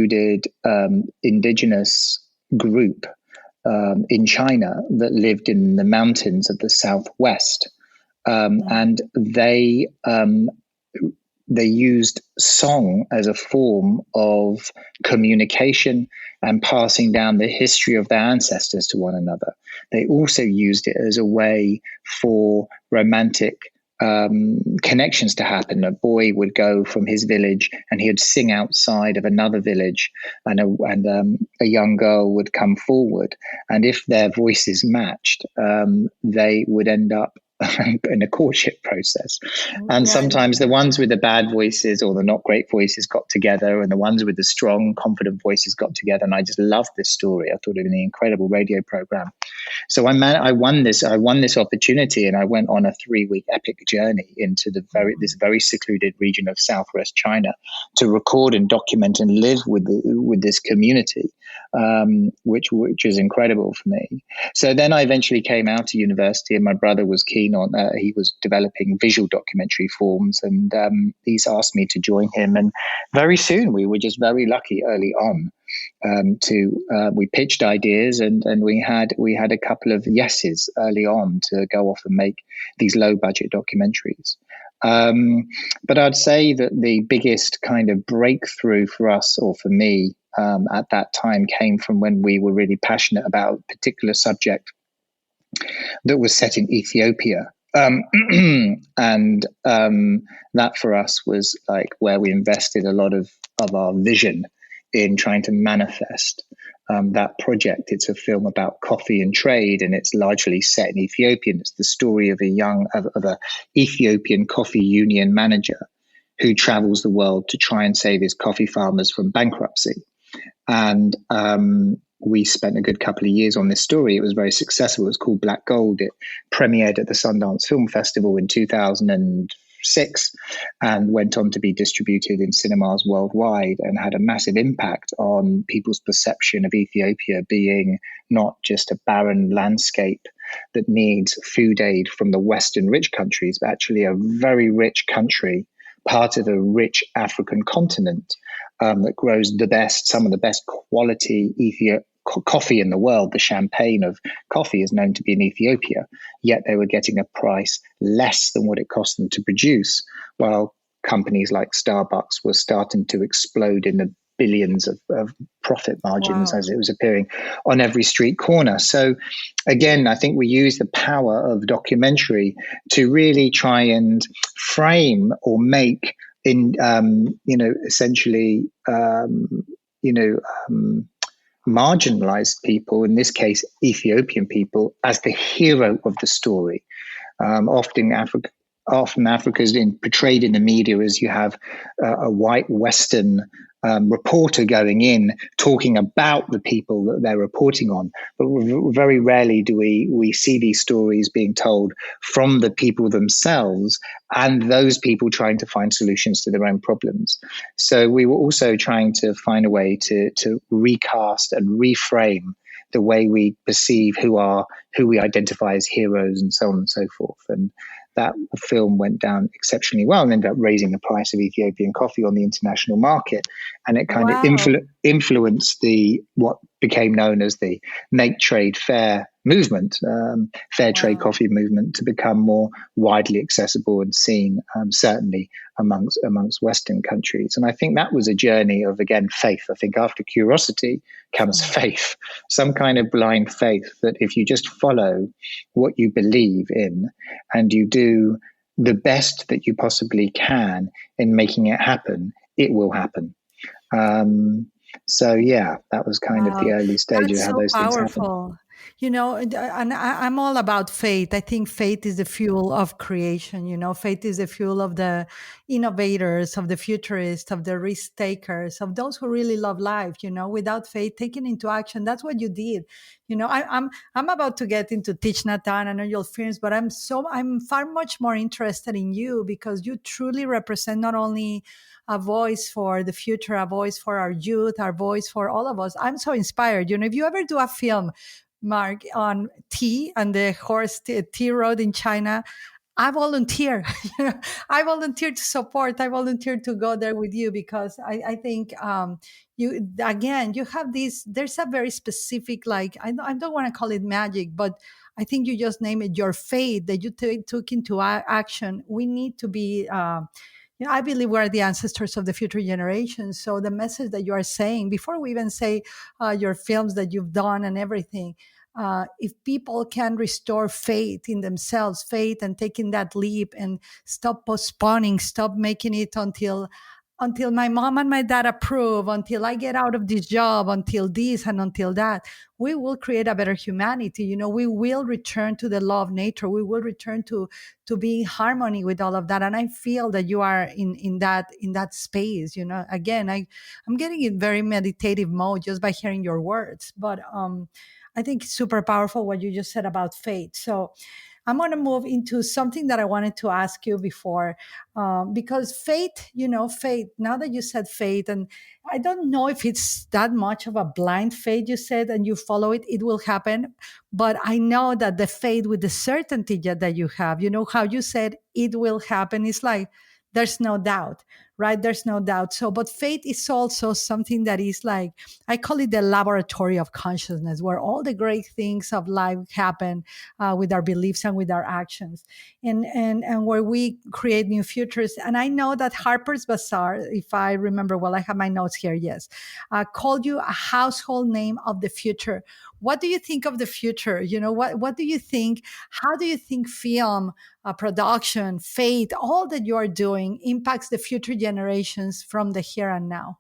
secluded indigenous group in China that lived in the mountains of the southwest, and they used song as a form of communication and passing down the history of their ancestors to one another. They also used it as a way for romantic connections to happen. A boy would go from his village and he would sing outside of another village, and a young girl would come forward. And if their voices matched, they would end up in a courtship process. And sometimes the ones with the bad voices or the not great voices got together, and the ones with the strong, confident voices got together. And I just loved this story. I thought it was an incredible radio program. So I won this opportunity, and I went on a 3-week epic journey into this very secluded region of southwest China to record and document and live with this community, which is incredible for me. So then I eventually came out to university, and my brother was keen on. He was developing visual documentary forms, and he's asked me to join him. And very soon, we were just very lucky early on. We pitched ideas, and we had a couple of yeses early on to go off and make these low budget documentaries. But I'd say that the biggest kind of breakthrough for us, or for me, at that time came from when we were really passionate about a particular subject that was set in Ethiopia. And that for us was like where we invested a lot of our vision in trying to manifest that project. It's a film about coffee and trade, and it's largely set in Ethiopia. It's the story of a Ethiopian coffee union manager who travels the world to try and save his coffee farmers from bankruptcy. And we spent a good couple of years on this story. It was very successful. It was called Black Gold. It premiered at the Sundance Film Festival in 2006 and went on to be distributed in cinemas worldwide, and had a massive impact on people's perception of Ethiopia being not just a barren landscape that needs food aid from the Western rich countries, but actually a very rich country, part of a rich African continent that grows some of the best quality coffee in the world. The champagne of coffee is known to be in Ethiopia, yet they were getting a price less than what it cost them to produce, while companies like Starbucks were starting to explode in the billions of profit margins. Wow. As it was appearing on every street corner. So again, I think we use the power of documentary to really try and frame or make essentially marginalized people, in this case Ethiopian people, as the hero of the story. Often Africa is portrayed in the media as you have a white Western reporter going in talking about the people that they're reporting on, but very rarely do we see these stories being told from the people themselves, and those people trying to find solutions to their own problems. So we were also trying to find a way to recast and reframe the way we perceive who we identify as heroes, and so on and so forth. And that film went down exceptionally well and ended up raising the price of Ethiopian coffee on the international market. And it kind of influenced what became known as the Make Trade Fair movement, fair trade coffee movement, to become more widely accessible and seen, certainly amongst Western countries. And I think that was a journey of, again, faith. I think after curiosity comes faith, some kind of blind faith that if you just follow what you believe in and you do the best that you possibly can in making it happen, it will happen. So yeah, that was kind of the early stage of how those things happen. You know, and I'm all about faith. I think faith is the fuel of creation. You know, faith is the fuel of the innovators, of the futurists, of the risk takers, of those who really love life. You know, without faith, taken into action. That's what you did. You know, I'm about to get into Thich, Nhat, I know your films, but I'm far much more interested in you, because you truly represent not only a voice for the future, a voice for our youth, our voice for all of us. I'm so inspired. You know, if you ever do a film, Marc, on tea and the horse tea road in China, I volunteer. You know, I volunteer to support. I volunteer to go there with you because I think you again you have this. There's a very specific like I don't want to call it magic, but I think you just name it your faith that you took into action. We need to be. I believe we're the ancestors of the future generations. So the message that you are saying before we even say your films that you've done and everything, if people can restore faith in themselves, faith and taking that leap and stop postponing, stop making it until my mom and my dad approve, until I get out of this job, until this and until that, we will create a better humanity. You know, we will return to the law of nature. We will return to be in harmony with all of that. And I feel that you are in that space. You know, again, I'm getting in very meditative mode just by hearing your words. But I think it's super powerful what you just said about faith. So I'm going to move into something that I wanted to ask you before, because faith, faith, now that you said faith, and I don't know if it's that much of a blind faith you said, and you follow it, it will happen. But I know that the faith with the certainty that you have, you know, how you said it will happen, it's like, there's no doubt, right? There's no doubt. So, but faith is also something that is like, I call it the laboratory of consciousness, where all the great things of life happen with our beliefs and with our actions, and where we create new futures. And I know that Harper's Bazaar, if I remember well, I have my notes here, yes, called you a household name of the future. What do you think of the future? You know, what do you think? How do you think film production, faith, all that you are doing impacts the future generations from the here and now?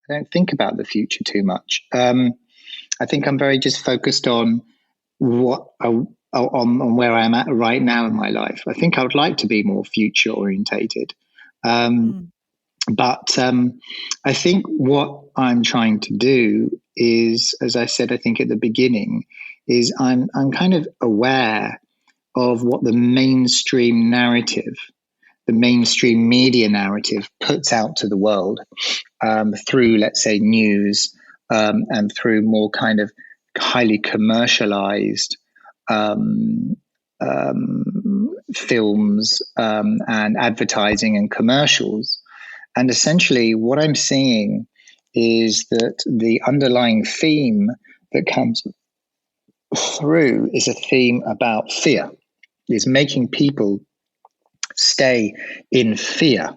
I don't think about the future too much. I think I'm very just focused on on where I'm at right now in my life. I think I would like to be more future orientated. Mm, But I think what I'm trying to do is, as I said, I think at the beginning, is I'm kind of aware of what the mainstream narrative, the mainstream media narrative puts out to the world through, let's say, news and through more kind of highly commercialized um, films and advertising and commercials. And essentially, what I'm seeing is that the underlying theme that comes through is a theme about fear, is making people stay in fear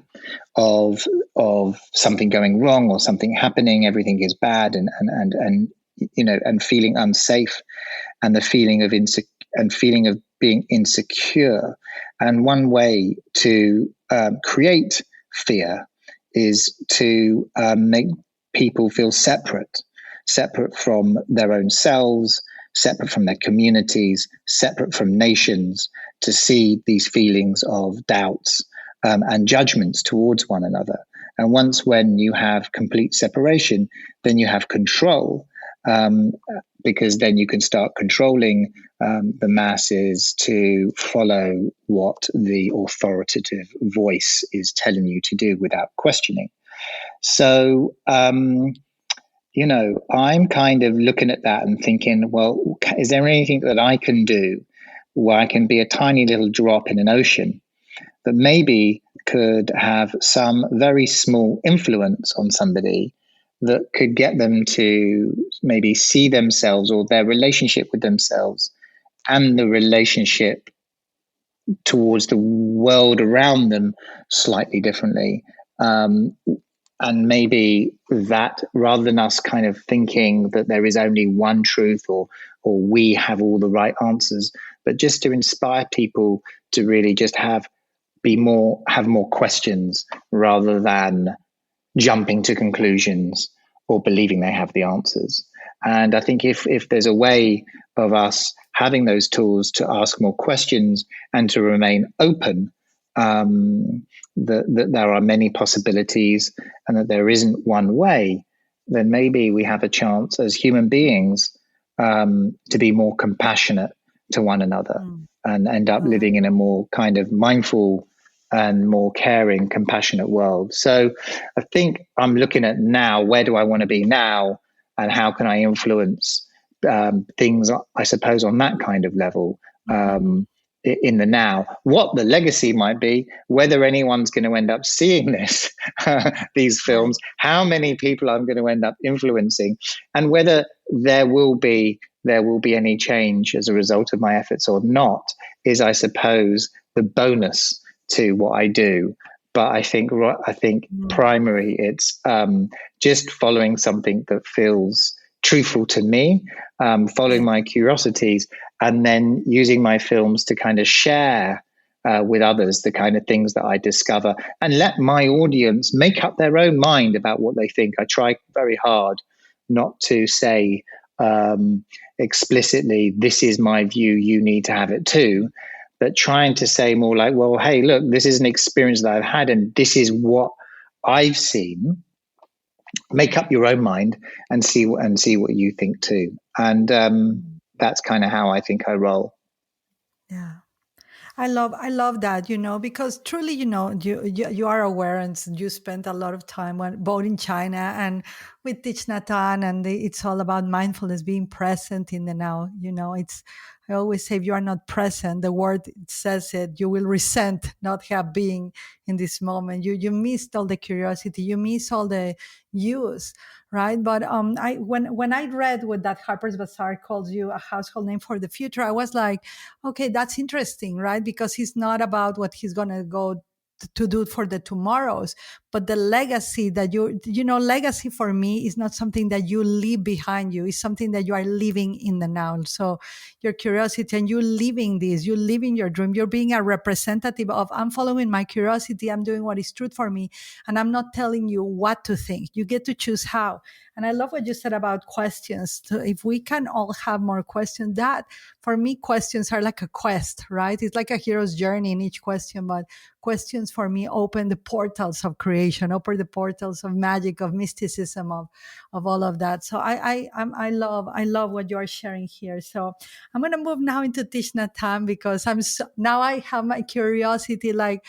of something going wrong or something happening. Everything is bad, and and feeling unsafe, and the feeling of feeling of being insecure. And one way to create fear is to make people feel separate from their own selves, separate from their communities, separate from nations, to see these feelings of doubts and judgments towards one another. And when you have complete separation, then you have control, because then you can start controlling the masses to follow what the authoritative voice is telling you to do without questioning. So, I'm kind of looking at that and thinking, well, is there anything that I can do where I can be a tiny little drop in an ocean that maybe could have some very small influence on somebody that could get them to maybe see themselves or their relationship with themselves and the relationship towards the world around them slightly differently. And maybe that, rather than us kind of thinking that there is only one truth or we have all the right answers, but just to inspire people to really just have more questions rather than jumping to conclusions or believing they have the answers. And I think if there's a way of us having those tools to ask more questions and to remain open, that there are many possibilities and that there isn't one way, then maybe we have a chance as human beings to be more compassionate to one another and end up living in a more kind of mindful and more caring, compassionate world. So I think I'm looking at now, where do I want to be now, and how can I influence things, I suppose, on that kind of level, in the now. What the legacy might be, whether anyone's going to end up seeing these films, how many people I'm going to end up influencing, and whether there will be any change as a result of my efforts or not, is, I suppose, the bonus to what I do. But I think primary, it's just following something that feels truthful to me, following my curiosities, and then using my films to kind of share with others the kind of things that I discover, and let my audience make up their own mind about what they think. I try very hard not to say explicitly, this is my view, you need to have it too, but trying to say more like, well, hey, look, this is an experience that I've had, and this is what I've seen. Make up your own mind and see what you think too. And that's kind of how I think I roll. Yeah. I love that, because truly, you are aware, and you spent a lot of time both in China and with Thich Nhat, and it's all about mindfulness, being present in the now. I always say, if you are not present, the word says it, you will resent not have being in this moment. You missed all the curiosity, you miss all the use, right? But when I read what that Harper's Bazaar calls you a household name for the future, I was like, okay, that's interesting, right? Because he's not about what he's going to go to do for the tomorrows, but the legacy that legacy for me is not something that you leave behind you. It's something that you are living in the now. So your curiosity, and you living this, you living your dream, you're being a representative of, I'm following my curiosity, I'm doing what is truth for me, and I'm not telling you what to think. You get to choose how. And I love what you said about questions. So if we can all have more questions, that for me, questions are like a quest, right? It's like a hero's journey in each question, but questions for me open the portals of creation, open the portals of magic, of mysticism, of all of that. So I love what you are sharing here. So I'm going to move now into Thich Nhat, because now I have my curiosity. Like,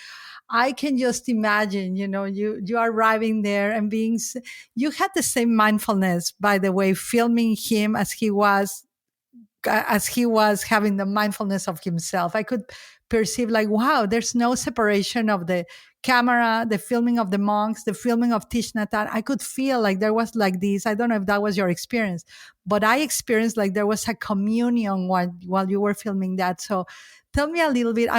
I can just imagine, you are arriving there and you had the same mindfulness, by the way, filming him as he was having the mindfulness of himself. I could perceive, like, wow, there's no separation of the camera, the filming of the monks, the filming of Thich Nhat. I could feel like there was like this. I don't know if that was your experience, but I experienced like there was a communion while you were filming that. So tell me a little bit.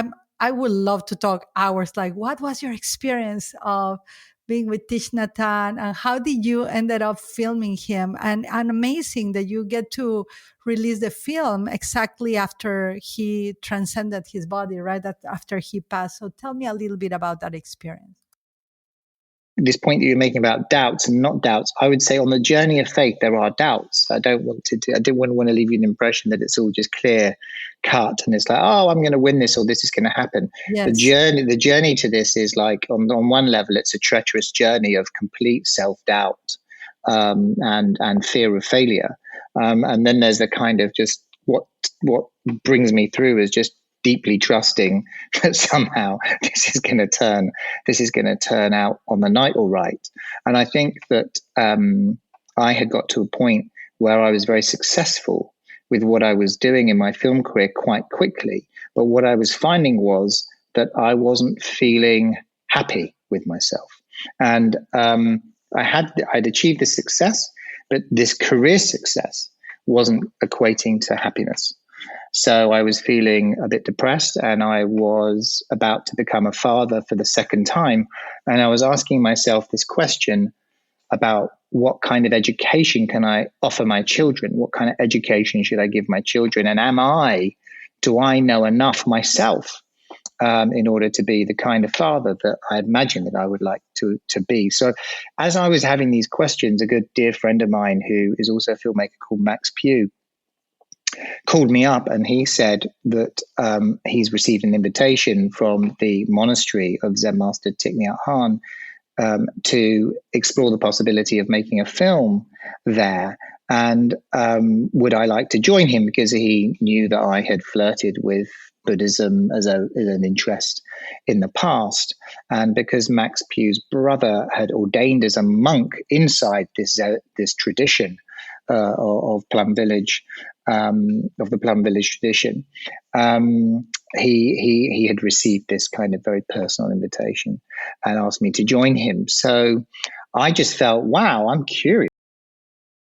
I would love to talk hours. Like, what was your experience of being with Thich Nhat, and how did you ended up filming him? And amazing that you get to release the film exactly after he transcended his body, right? After he passed. So tell me a little bit about that experience. This point that you're making about doubts and not doubts, I would say on the journey of faith, there are doubts. I didn't want to leave you an impression that it's all just clear cut and it's like, oh, I'm going to win this, or this is going to happen. Yes. The journey to this is like, on one level, it's a treacherous journey of complete self-doubt and fear of failure. And then there's the kind of just what brings me through is just deeply trusting that somehow this is going to turn out on the night all right. And I think that I had got to a point where I was very successful with what I was doing in my film career quite quickly. But what I was finding was that I wasn't feeling happy with myself. And I'd achieved this success, but this career success wasn't equating to happiness. So I was feeling a bit depressed, and I was about to become a father for the second time. And I was asking myself this question about what kind of education can I offer my children? What kind of education should I give my children? And do I know enough myself in order to be the kind of father that I imagined that I would like to be? So as I was having these questions, a good dear friend of mine who is also a filmmaker called Max Pugh called me up, and he said that he's received an invitation from the monastery of Zen master Thich Nhat Hanh to explore the possibility of making a film there. And would I like to join him, because he knew that I had flirted with Buddhism as an interest in the past, and because Max Pugh's brother had ordained as a monk inside this tradition of Plum Village, of the Plum Village tradition. he had received this kind of very personal invitation and asked me to join him. So I just felt, wow, I'm curious.